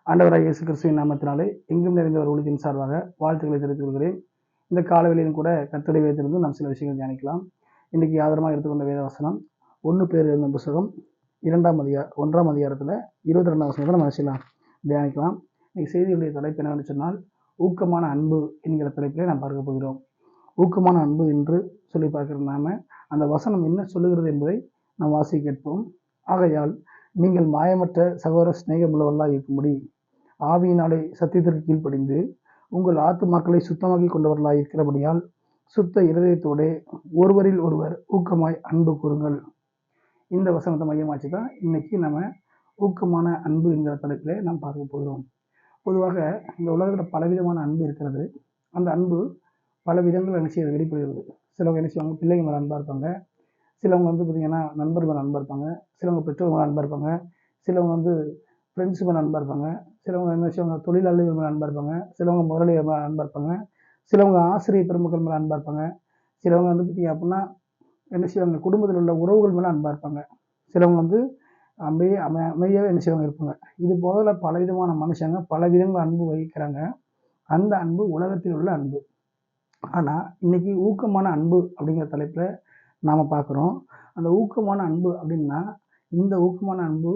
ஆண்டவராக இயேசு கிறிஸ்துவின் நாமத்தினாலே எங்கும் நிறைந்த ஒரு ஒளியின் சார்பாக வாழ்த்துக்களை தெரிவித்துக் கொள்கிறேன். இந்த காலவெளியிலும் கூட கர்த்தருடைய வேதத்திலிருந்து நாம் சில விஷயங்கள் தியானிக்கலாம். இன்னைக்கு ஆதாரமாக எடுத்துக்கொண்ட வேத வசனம் 1 பேர் எழுதின புத்தகம் 1ஆம் அதிகாரத்தில் 22ஆம் வசனத்தை நம்ம செய்யலாம் தியானிக்கலாம். இன்னைக்கு செய்தியுடைய தலைப்பு என்னவென்று சொன்னால் ஊக்கமான அன்பு என்கிற தலைப்பிலே நாம் பார்க்க போகிறோம். ஊக்கமான அன்பு என்று சொல்லி பார்க்கிற நாம அந்த வசனம் என்ன சொல்லுகிறது என்பதை நாம் வாசி கேட்போம். ஆகையால் நீங்கள் மாயமற்ற சகோதர சிநேகமுள்ளவர்களாக இருக்கும்படி ஆவியினாலே சத்தியத்திற்கு கீழ்ப்படிந்து உங்கள் ஆத்துமாக்களை சுத்தமாக்கி கொண்டவர்களாக இருக்கிறபடியால் சுத்த இருதயத்தோடே ஒருவரில் ஒருவர் ஊக்கமாய் அன்பு கூறுங்கள். இந்த வசனத்தை மையமாச்சு தான் இன்னைக்கு நம்ம ஊக்கமான அன்பு என்கிற தலைப்பிலே நாம் பார்க்க போகிறோம். பொதுவாக இந்த உலகத்தில் பலவிதமான அன்பு இருக்கிறது. அந்த அன்பு பல விதங்கள் என்ன செய்ய வெளிப்படுகிறது. சிலவங்க என்ன செய்வாங்க, பிள்ளைங்க மேலே அன்பாக இருப்பாங்க. சிலவங்க பார்த்திங்கன்னா நண்பர் மேலே அன்பாக இருப்பாங்க. சிலவங்க பெற்றோர் மேலே அன்பாக இருப்பாங்க. சிலவங்க ஃப்ரெண்ட்ஸ் மேலே அன்பாக இருப்பாங்க. சிலவங்க என்ன செய்வாங்க, தொழிலாளர்கள் மேலே அன்பாக இருப்பாங்க. சிலவங்க முதலாளிகள் மேலே அன்பாக இருப்பாங்க. சிலவங்க ஆசிரியர் பெருமக்கள் மேலே அன்பாக இருப்பாங்க. சிலவங்க பார்த்திங்க அப்படின்னா என்ன செய்வாங்க, குடும்பத்தில் உள்ள உறவுகள் மேலே அன்பாக இருப்பாங்க. சிலவங்க அமைதியாகவே என்ன செய்வாங்க இருப்பாங்க. இது போல பலவிதமான மனுஷங்க பல விதங்கள் அன்பு வகிக்கிறாங்க. அந்த அன்பு உலகத்தில் உள்ள அன்பு. ஆனால் இன்னைக்கு ஊக்கமான அன்பு அப்படிங்கிற தலைப்பில் நாம் பார்க்குறோம். அந்த ஊக்கமான அன்பு அப்படின்னா இந்த ஊக்கமான அன்பு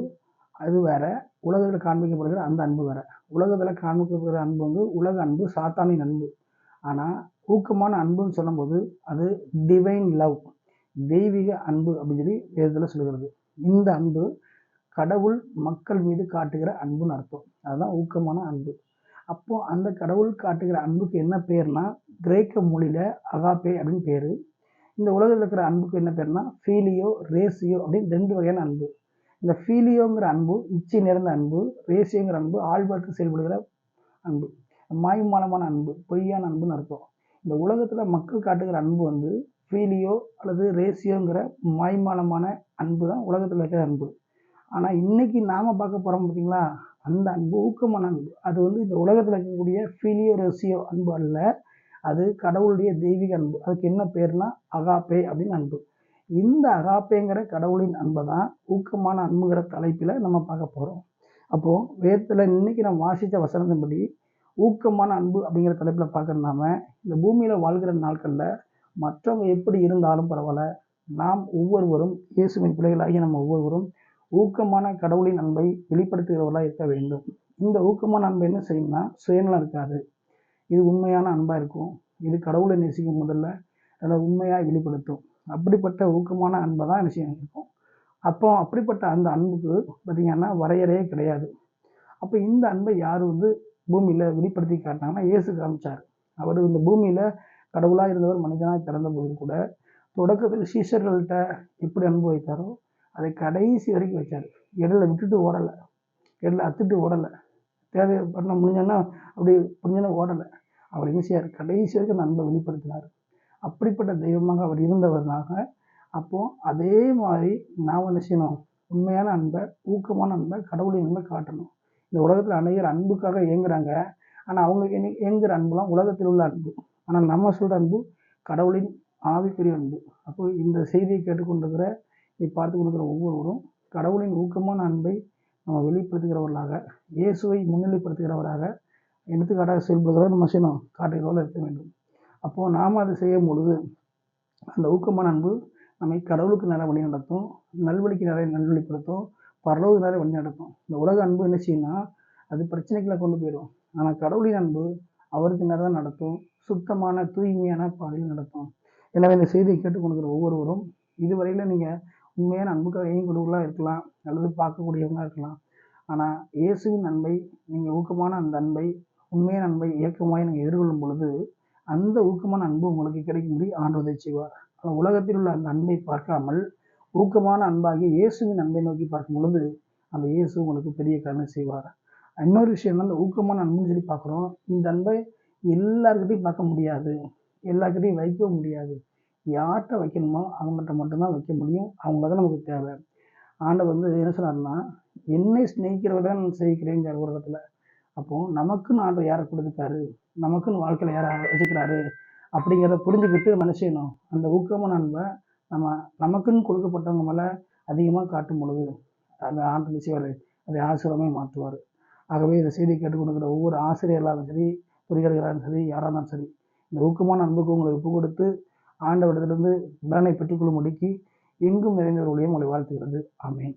அது வேற, உலகத்தில் காண்பிக்கப்படுகிற அந்த அன்பு வேற. உலகத்தில் காண்பிக்கப்படுகிற அன்பு உலக அன்பு, சாத்தானின் அன்பு. ஆனால் ஊக்கமான அன்புன்னு சொல்லும்போது அது டிவைன் லவ், தெய்வீக அன்பு அப்படின்னு சொல்லி வேதத்தில் சொல்கிறது. இந்த அன்பு கடவுள் மக்கள் மீது காட்டுகிற அன்புன்னு அர்த்தம். அதுதான் ஊக்கமான அன்பு. அப்போ அந்த கடவுள் காட்டுகிற அன்புக்கு என்ன பேர்னா கிரேக்க மொழியில அகாப்பே அப்படின்னு பேரு. இந்த உலகத்தில் இருக்கிற அன்புக்கு என்ன பேர்னா ஃபீலியோ ரேசியோ அப்படின்னு 2 வகையான அன்பு. இந்த ஃபீலியோங்கிற அன்பு இச்சை நிறைந்த அன்பு, ரேசியோங்கிற அன்பு ஆழ்வார்க்கு செயல்படுகிற அன்பு, மாய்மாலமான அன்பு, பொய்யான அன்புன்னு அர்த்தம். இந்த உலகத்தில் மக்கள் காட்டுகிற அன்பு ஃபீலியோ அல்லது ரேசியோங்கிற மாய்மாலமான அன்பு தான் உலகத்தில் இருக்கிற அன்பு. ஆனால் இன்னைக்கு நாம் பார்க்க போகிறோம் பார்த்தீங்களா, அந்த அன்பு ஊக்கமான அன்பு. அது இந்த உலகத்தில் இருக்கக்கூடிய ஃபீலியோ ரேசியோ அன்பு அல்ல, அது கடவுளுடைய தெய்வீக அன்பு. அதுக்கு என்ன பேர்னா அகாப்பே அப்படின்னு அன்பு. இந்த அகாப்பேங்கிற கடவுளின் அன்பை தான் ஊக்கமான அன்புங்கிற தலைப்பில் நம்ம பார்க்க போகிறோம். அப்போது வேதத்தில் இன்னைக்கு நம்ம வாசித்த வசனத்தின்படி ஊக்கமான அன்பு அப்படிங்கிற தலைப்பில் பார்க்குற நாம இந்த பூமியில் வாழ்கிற நாட்களில் மற்றவங்க எப்படி இருந்தாலும் பரவாயில்ல, நாம் ஒவ்வொருவரும் இயேசுவின் பிள்ளைகளாகிய நம்ம ஒவ்வொருவரும் ஊக்கமான கடவுளின் அன்பை வெளிப்படுத்துகிறவர்களாக இருக்க வேண்டும். இந்த ஊக்கமான அன்பை என்ன செய்யும்னா சுயநலம் இருக்காது. இது உண்மையான அன்பாக இருக்கும். இது கடவுளை நேசிக்கும் முதல்ல அதை உண்மையாக வெளிப்படுத்தும். அப்படிப்பட்ட ஊக்கமான அன்பை தான் என்ன செய்ய இருக்கும். அப்போ அப்படிப்பட்ட அந்த அன்புக்கு பார்த்திங்கன்னா வரையறையே கிடையாது. அப்போ இந்த அன்பை யார் பூமியில் வெளிப்படுத்தி காட்டினாங்கன்னா இயேசு காமிச்சார். அவர் இந்த பூமியில் கடவுளாக இருந்தவர் மனிதனாக பிறந்த போது கூட தொடக்கத்தில் சீஷர்கள்ட்ட எப்படி அன்பு வைத்தாரோ அதை கடைசி வரைக்கும் வச்சார். இடையில விட்டுட்டு ஓடலை, இடையில அத்துட்டு ஓடலை, தேவை பண்ண முடிஞ்சோன்னா அப்படி முடிஞ்சோன்னா ஓடலை. அவர் என்ன செய்யார், கடைசி வரைக்கும் அந்த அன்பை வெளிப்படுத்தினார். அப்படிப்பட்ட தெய்வமாக அவர் இருந்தவர்னாக. அப்போது அதே மாதிரி நாம் என்ன செய்யணும், உண்மையான அன்பை, ஊக்கமான அன்பை, கடவுளின் அன்பை காட்டணும். இந்த உலகத்தில் அநேகர் அன்புக்காக இயங்குறாங்க. ஆனால் அவங்களுக்கு என்ன இயங்குகிற அன்புலாம் உலகத்தில் உள்ள அன்பு. ஆனால் நம்ம சொல்கிற அன்பு கடவுளின் ஆவிக்குரிய அன்பு. அப்போது இந்த செய்தியை கேட்டுக்கொண்டிருக்கிற இதை பார்த்து கொண்டிருக்கிற ஒவ்வொருவரும் கடவுளின் ஊக்கமான அன்பை நம்ம வெளிப்படுத்துகிறவர்களாக, இயேசுவை முன்னிலைப்படுத்துகிறவராக, எடுத்துக்காட்டாக செயல்படுகிறவர் நம்ம செய்யணும், காட்டுகிறவர்கள் இருக்க வேண்டும். அப்போது நாம் அதை செய்யும் பொழுது அந்த ஊக்கமான அன்பு நம்மை கடவுளுக்கு நிறைய வழி நடத்தும், நல்வழிக்கு நிறைய நல்வழிப்படுத்தும், பரலோக நிறைய வழி நடத்தும். இந்த உலக அன்பு என்ன செய்யும்னா அது பிரச்சனைகளை கொண்டு போயிடும். ஆனால் கடவுளின் அன்பு அவருக்கு நிறைய நடத்தும், சுத்தமான தூய்மையான பாதையில் நடத்தும். எனவே இந்த செய்தியை கேட்டுக்கொண்டிருக்கிற ஒவ்வொருவரும் இதுவரையில் நீங்கள் உண்மையான அன்புக்காக இயங்கக்கூடியவர்களாக இருக்கலாம் அல்லது பார்க்கக்கூடியவங்களாக இருக்கலாம். ஆனால் இயேசுவின் அன்பை நீங்கள் ஊக்கமான அந்த அன்பை, உண்மையான அன்பை இயக்கமாக நீங்கள் எதிர்கொள்ளும் பொழுது அந்த ஊக்கமான அன்பு உங்களுக்கு கிடைக்கும்படி ஆண்டவர் செய்வார். உலகத்தில் உள்ள அந்த அன்பை பார்க்காமல் ஊக்கமான அன்பாகிய இயேசுவின் அன்பை நோக்கி பார்க்கும் பொழுது அந்த இயேசு உங்களுக்கு பெரிய காரணம் செய்வார். இன்னொரு விஷயம், அந்த ஊக்கமான அன்புன்னு சொல்லி பார்க்குறோம். இந்த அன்பை எல்லாருக்கிட்டையும் பார்க்க முடியாது, எல்லாருக்கிட்டையும் வைக்கவும் முடியாது. யார்கிட்ட வைக்கணுமோ அவங்ககிட்ட மட்டும்தான் வைக்க முடியும். அவங்க தான் நமக்கு தேவை. ஆண்டவர் என்ன சொன்னார்னா, என்னை சிநேகிக்கிறவரை நான் சிநேகிக்கிறேங்கிற உலகத்தில். அப்போது நமக்குன்னு ஆண்டவர் யாரை கொடுத்துருக்காரு, நமக்குன்னு வாழ்க்கையில் யாரை வச்சுக்கிறாரு அப்படிங்கிறத புரிஞ்சுக்கிட்டு மனுஷனும் அந்த ஊக்கமான அன்பை நமக்குன்னு கொடுக்கப்பட்டவங்க மேலே அதிகமாக காட்டும் பொழுது அந்த ஆண்டு செய்வார், அதை ஆசீர்வாதமாக மாற்றுவார். ஆகவே இந்த செய்தியை கேட்டுக்கொண்டிருக்கிற ஒவ்வொரு ஆசிரியர்களாலும் சரி, பொறியாளர்களாலும் சரி, யாராக இருந்தாலும் சரி, இந்த ஊக்கமான அன்புக்கு உங்களை ஒப்புக் கொடுத்து ஆண்டவரிடத்திலிருந்து பலனை பெற்றுக்கொள்ளும்படிக்கு எங்கும் நிறைந்தவர்களையும் உங்களை வாழ்த்துகிறது. ஆமென்.